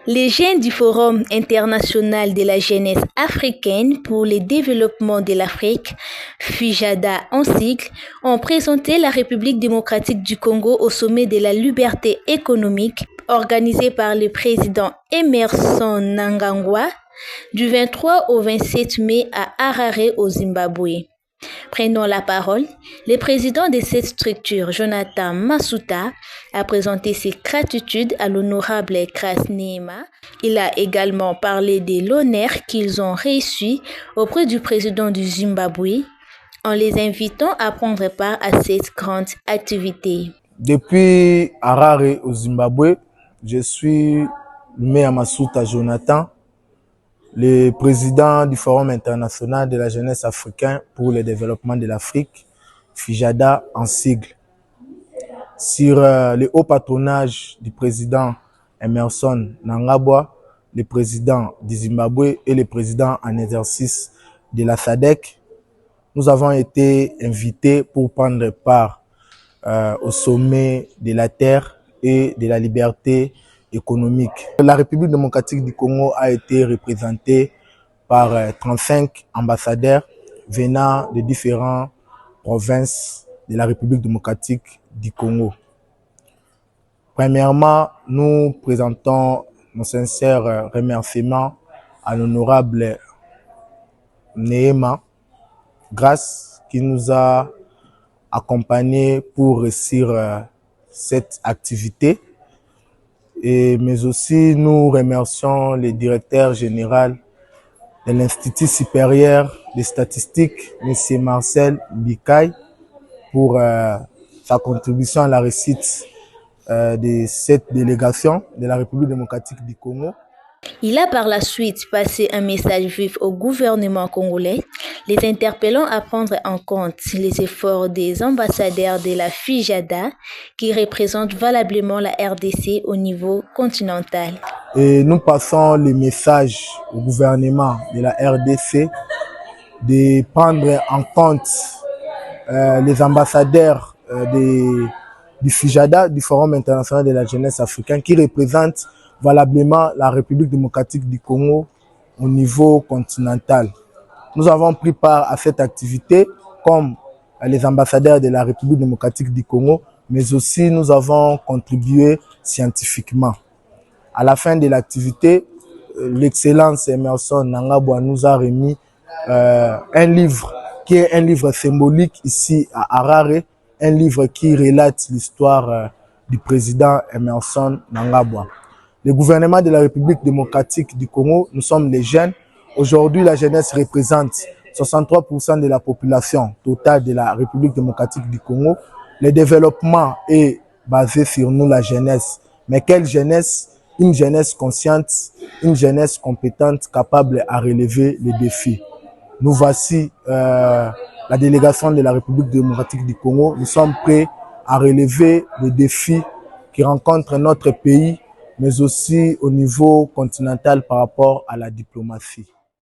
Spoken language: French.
Les jeunes du Forum international de la jeunesse africaine pour le développement de l'Afrique, FIJADA en sigle, ont présenté la République démocratique du Congo au sommet de la liberté économique organisé par le président Emmerson Mnangagwa du 23 au 27 mai à Harare au Zimbabwe. Prenant la parole, le président de cette structure, Jonathan Masuta, a présenté ses gratitudes à l'honorable Grace Neema. Il a également parlé de l'honneur qu'ils ont reçu auprès du président du Zimbabwe en les invitant à prendre part à cette grande activité. Depuis Harare au Zimbabwe, je suis Meya Masuta Jonathan, le président du Forum international de la jeunesse africaine pour le développement de l'Afrique, FIJADA en sigle. Sur le haut patronage du président Emmerson Mnangagwa, le président du Zimbabwe et le président en exercice de la SADC, nous avons été invités pour prendre part au sommet de la terre et de la liberté économique. La République démocratique du Congo a été représentée par 35 ambassadeurs venant de différentes provinces de la République démocratique du Congo. Premièrement, nous présentons nos sincères remerciements à l'honorable Neema Grace qui nous a accompagnés pour réussir cette activité. Mais aussi nous remercions le directeur général de l'Institut supérieur des statistiques, M. Marcel Bikaï, pour sa contribution à la réussite de cette délégation de la République démocratique du Congo. Il a par la suite passé un message vif au gouvernement congolais, les interpellant à prendre en compte les efforts des ambassadeurs de la FIJADA qui représentent valablement la RDC au niveau continental. Et nous passons le message au gouvernement de la RDC de prendre en compte les ambassadeurs du FIJADA, du Forum international de la jeunesse africaine, qui représentent valablement la République démocratique du Congo au niveau continental. Nous avons pris part à cette activité comme les ambassadeurs de la République démocratique du Congo, mais aussi nous avons contribué scientifiquement. À la fin de l'activité, l'excellence Emmerson Mnangagwa nous a remis un livre qui est un livre symbolique ici à Harare, un livre qui relate l'histoire du président Emmerson Mnangagwa. Le gouvernement de la République démocratique du Congo, nous sommes les jeunes. Aujourd'hui, la jeunesse représente 63% de la population totale de la République démocratique du Congo. Le développement est basé sur nous, la jeunesse. Mais quelle jeunesse? Une jeunesse consciente, une jeunesse compétente, capable à relever les défis. Nous voici, la délégation de la République démocratique du Congo. Nous sommes prêts à relever les défis qui rencontrent notre pays, mais aussi au niveau continental par rapport à la diplomatie.